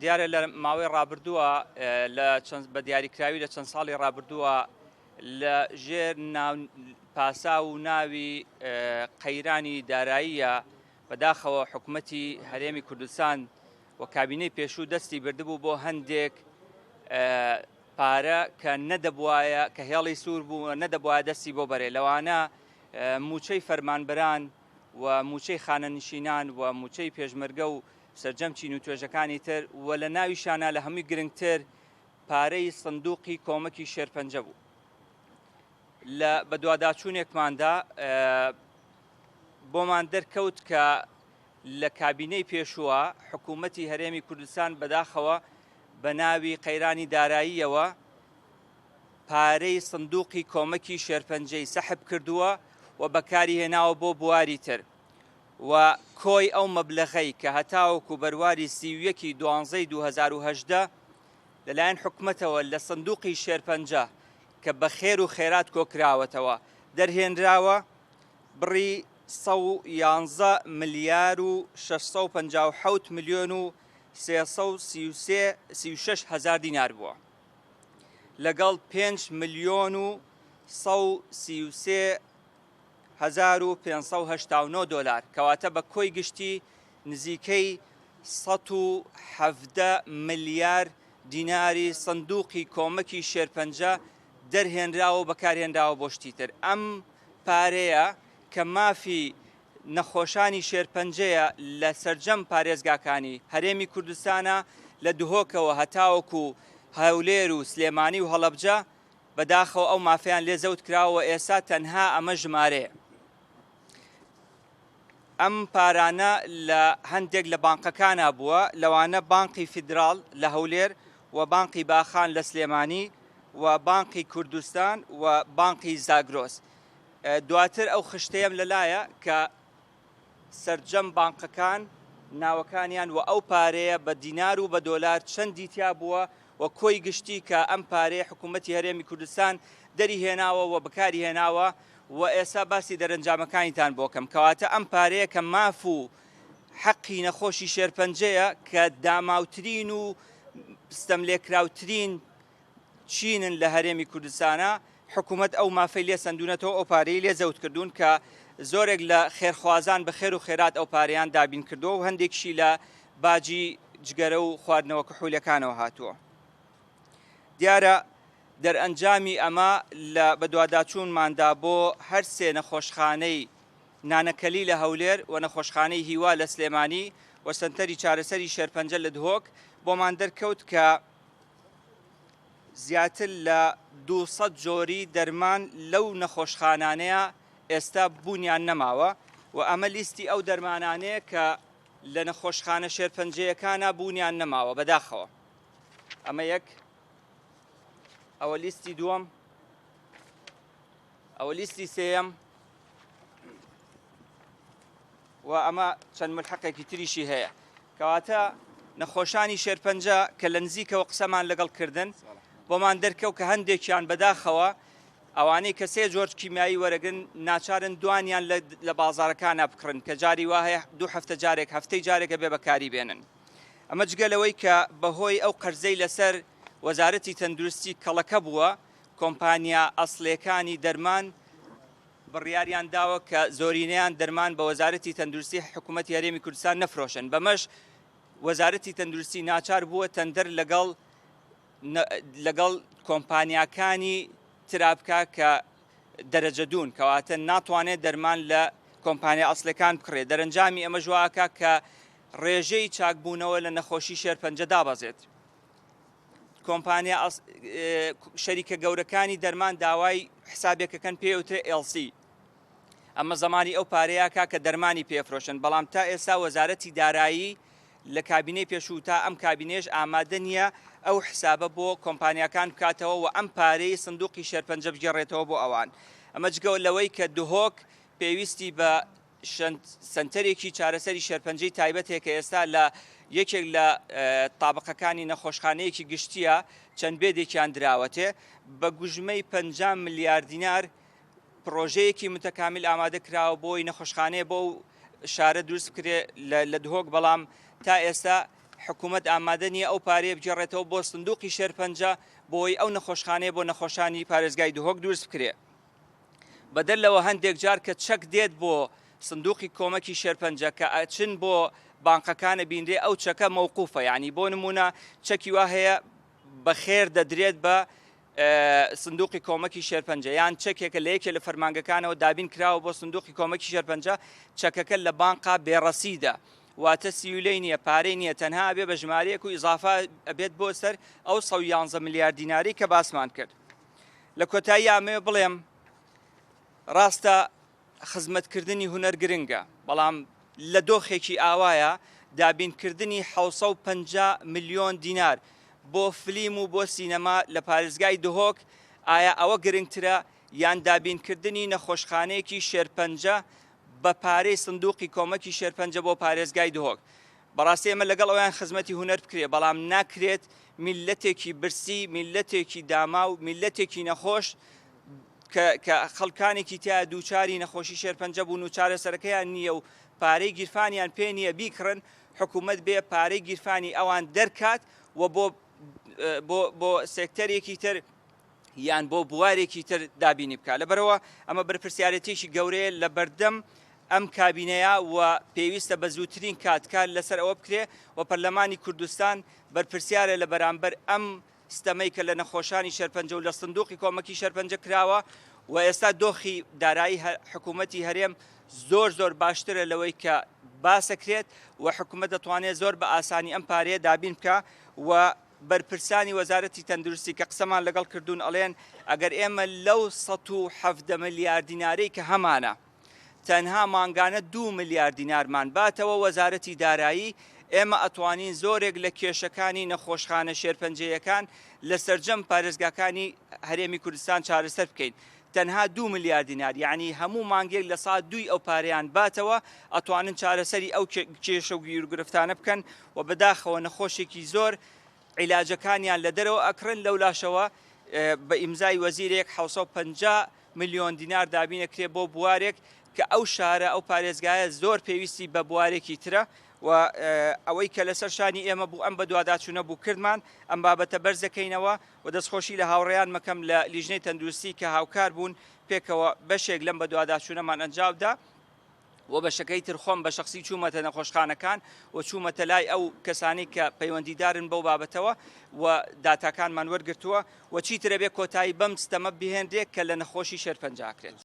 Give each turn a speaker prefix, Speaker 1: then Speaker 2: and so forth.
Speaker 1: دیارە لە ماوەی ڕابردووە بە دیاریکراوی لە چەند ساڵی ڕابردووە لە ژێر پاسا و ناوی قەیرانی داراییە بەداخەوە حکوومەتی هەرێمی کوردستان و کابینەی پێشوو دەستی بردبوو بۆ هەندێک پارە کە نەدەبوایە کە هێڵی سوور بوو نەدەبوایە دەستی بۆ بەرێ لەوانە موچەی فەرمانبەران و موچەی خانەنشینان و موچەی پێشمەرگە و سەرجەمچین و توێژەکانی تر و لە ناویشانە لە هەمووی گرنگتر پارەی سندوقی کۆمەکی شێرپەنجە بوو. لە بەدواداچوونێکماندا بۆمان دەرکەوت کە لە کابینەی پێشووە حکوومەتی هەرێمی کوردستان بەداخەوە بە ناوی قەیرانی داراییەوە پارەی سندوقی کۆمەکی شێرپەنجەی سەحب کردووە و بەکاری هێناوە بۆ بواری تر و کۆی ئەو مەبلەغەی کە هەتاوەکو بەرواری 31/12/2018 لەلایەن حکوومەتەوە لە سندوقی شێرپەنجە کە بە خێر و خێرات کۆکراوەتەوە دەرهێنراوە بڕی 111 ملیار و 657 ملیۆن و 336 هزار دینار بووە لەگەڵ 5 ملیۆن و 133 هزار و 589 دلار کەواتە بە کۆی گشتی نزیکەی 117 ملیار دیناری سندوقی کۆمەکی شێرپەنجە دەرهێنراوە بەکارهێنراوە بۆ شتی تر. ئەم پارەیە کە مافی نەخۆشانی شێرپەنجەیە لە سەرجەم پارێزگاکانی هەرێمی کوردستانە لە دهۆکەوە هەتاوەکو هەولێر و سلێمانی و هەڵەبجە بەداخەوە ئەو مافیان لێ زەوت کراوە ئێستا تەنها ئەمە ژمارەیە. ئەم پارانە لە هەندێک لە بانقەکانە بووە لەوانە بانقی فیدراڵ لە هەولێر و بانقی باخان لە سلێمانی و بانقی کوردستان و بانقی زاگرۆس. دواتر ئەو خشتەیەم لەلایە کە سەرجەم بانقەکان ناوەکانیان و ئەو پارەیە بە دینار و بە دۆلار چەندی تیا بووە و کۆی گشتی کە ئەم پارەیە حکوومەتی هەرێمی کوردستان دەری هێناوە و بەکاری هێناوە و ئێستا باسی دەرەنجامەکانیتان بۆکەم کەواتە ئەم پارەیە کە ماف و حەقی نەخۆشی شێرپەنجەیە کە داماوترین و ستەملێکراوترین چینن لە هەرێمی کوردستانە حکوومەت ئەو مافەی لێ سندونەتەوە ئەو پارەی لێ زەوت کردوون کە زۆرێک لە خێرخوازان بە خێر و خێرات ئەو پارەیان دابین کردووە و هەندێکشی لە باجی جگەرە و خواردنەوە کحوولەکانەوە هاتووە. دیارە دەرئەنجامی ئەمە لە بەدواداچوونماندا بۆ هەر سێ نەخۆشخانەی نانەکەلی لە هەولێر و نەخۆشخانەی هیوا لە سلێمانی و سەنتەری چارەسەری شێرپەنجە لە دهۆک بۆمان دەرکەوت کە زیاتر لە 200 جۆری دەرمان لەو نەخۆشخانانەیە ئێستا بوونیان نەماوە و ئەمە لیستی ئەو دەرمانانەیە کە لە نەخۆشخانە شێرپەنجەیەکانە بوونیان نەماوە بەداخەوە. ئەمە یەک، ئەوە لیستی دووەم، ئەوە لیستی سێیەم و ئەمە چەند ملحەقێکی تریشی هەیە. کەواتە نەخۆشانی شێرپەنجە کە لە نزیکەوە قسەمان لەگەڵ کردن بۆمان دەرکەوت کە هەندێکیان بەداخەوە ئەوانەی کە سێ جۆر کیمیایی وەرەگرن ناچارن دوانیان لە بازارەکانە بکڕن کە جاری وا هەیە 2 هەفتە جارێک هەفتەی جارێکە بێ بەکاری بێنن. ئەمە جگەلەوەی کە بەهۆی ئەو قەرزەی لەسەر وەزارەتی تەندروستی کەڵەکە بووە کۆمپانیا ئەسڵیەکانی دەرمان بڕیاریان داوە کە زۆرینەیان دەرمان بە وەزارەتی تەندروستی حکوومەتی هەرێمی کوردستان نەفرۆشن. بەمەش وەزارەتی تەندروستی ناچار بووە تەندەر لەگەڵ کۆمپانیاکانی ترابکە کە دەرەجە دوون کەواتە ناتوانێت دەرمان لە کۆمپانیا ئەسڵەکان بکڕێت. دەرەنجامی ئەمە ژواکە کە ڕێژەی چاکبوونەوە لە نەخۆشی شێرپەنجە دابەزێت. کۆمپانیا شەریکە گەورەکانی دەرمان داوای حسابێکەکەن پێوترێ LC. ئەمە زمانی ئەو پارەیەکە کە دەرمانی پێفرۆشن بەڵام تا ئێستا وەزارەتی دارایی لە کابینەی پێشوو تا ئەم کابینێش ئامادە نییە ئەو حسابە بۆ کۆمپانیاکان بکاتەوە و ئەم پارەی سندوقی شێرپەنجە بگێڕێتەوە بۆ ئەوان. ئەمە جگە لەوەی کە دهۆک پێویستی بە سنتەرێکی چارەسەری شێرپەنجەی تایبەت هەیە کە ئێستا لە یەکێک لە تابقەکانی نەخۆشخانەیەکی گشتیە چەند بێدێکیان دراوەتێ بە گوژمەی 50 ملیار دینار پرۆژەیەکی متەکامیل ئامادە کراوە بۆی نەخۆشخانەیە بۆ شارە دروست بکرێ لە دهۆک بەڵام تا ئێستا حکوومەت ئامادە نیە ئەو پارەیە بجێڕێتەوە بۆ سندوقی شێرپەنجە بۆی ئەو نەخۆشخانەیە بۆ نەخۆشانی پارێزگای دهۆک دروست بکرێ. بەدەر هەندێک جار کە چەک دێت بۆ سندوقی کۆمەکی شێرپەنجە کە ئەچن بۆ بانقەکانە بینرێ ئەو چەکە مەوقوفە، یعنی بۆ نمونە چەکی وا هەیە بەخێر دەدرێت بە سندوقی کۆمەکی شێرپەنجە یان چەکێکە لە یەکێ لە فەرمانگەکانەوە دابین کراوە بۆ سندوقی کۆمەکی شێرپەنجە چەکەکە لە بانقا بێڕەسیدە واتە سیولەی نییە پارەی نییە تەنها ئەبێ بە ژمارەیەک و ئیزافا ئەبێت بۆ سەر ئەو 111 میلیارد دیناری کە باسمان کرد. لە کۆتایی ئامێ بڵێم ڕاستە خزمەتکردنی هونەر گرنگە، بەڵام لە دۆخێکی ئاوایە دابینکردنی 750 ملیۆن دینار بۆ فلیم و بۆ سینەما لە پارێزگای دهۆک ئایا ئەوە گرنگترە یان دابینکردنی نەخۆشخانەیەکی شێرپەنجە بە پارەی سندوقی کۆمەکی شێرپەنجە بۆ پارێزگای دهۆک؟ بەڕاستی ئێمە لەگەڵ ئەویان خزمەتی هونەر بکرێ، بەڵام ناکرێت میلەتێکی برسی، میلەتێکی داما و میلەتێکی نەخۆش کە خەڵکانێکی تیا دووچاری نەخۆشی شێرپەنجە بوون و چارەسەرەکەیان نییە و پارەی گیرفانیان پێ نییە بیکڕن، حکوومەت بێ پارەی گیرفانی ئەوان دەرکات و بۆ سێکتەرێکی تر یان بۆ بوارێکی تر دابینی بکات. لەبەرەوە ئەمە بەرپرسیارەتێکی گەورەیە لە بەردەم ئەم کابینەیە و پێویستە بە زووترین کاتکار لەسەر ئەوە بکرێ و پەرلەمانی کوردستان بەرپرسیارە لە بەرامبەر ئەم ستەمەی کە لە نەخۆشانی شێرپەنجە و لە سندوقی کۆمەکی شێرپەنجە کراوە و ئێستا دۆخی دارایی حکوومەتی هەرێم زۆر باشترە لەوەی کە باسەکرێت و حکوومەت دەتوانێت زۆر بە ئاسانی ئەم پارەیە دابین بکە و بەرپرسانی وەزارەتی تەندروستی کە قسەمان لەگەڵ کردوون ئەڵێن ئەگەر ئێمە لەو 170 میلیارد دینارەی کە هەمانە تەنها مانگانە 2 میلیارد دینارمان باتەوە وەزارەتی دارایی ئێمە ئەتوانین زۆرێک لە کێشەکانی نەخۆشخانە شێرپەنجەیەکان لە سەرجەم پارێزگاکانی هەرێمی کوردستان چارەسەر بکەین. تەنها 2 میلیارد دینار یعنی هەموو مانگێک لە ساعت 2 ئەو پارەیان باتەوە ئەتوانن چارەسەری ئەو کێشە و گیرگرفتانە بکەن و بەداخەوە نەخۆشێکی زۆر عیلاجەکانیان لە دەرەوە ئەکڕن لەو لاشەوە بە ئیمزای وەزیرێک 750 میلیۆن دینار دابینەکرێ بۆ بوارێک کە ئەو شارە ئەو پارێزگایە زۆر پێویستی بە بوارێکی ترە و ئەوەی کە لەسەر شانی ئێمە بوو ئەم بە دوواداچوونە بوو کردمان ئەم بابەتە بەرزەکەینەوە و دەستخۆشی لە هاوڕێیان مەکەم لە لیژنەی تەندروستی کە هاوکار بوون پێکەوە بەشێک لەم بە دوواداچوونەمان ئەنجامدا و بەشەکەی تر خۆم بە شخصی چوومەتە نەخۆشخانەکان و چوومەتە لای ئەو کەسانی کە پەیوەندیدارن بەو بابەتەوە و داتاکانمان وەرگرتووە و چیترە بێ کۆتایی بەم ستەمە بهێنرێت کە لە نەخۆشی شێرپەنجە ئاکرێت.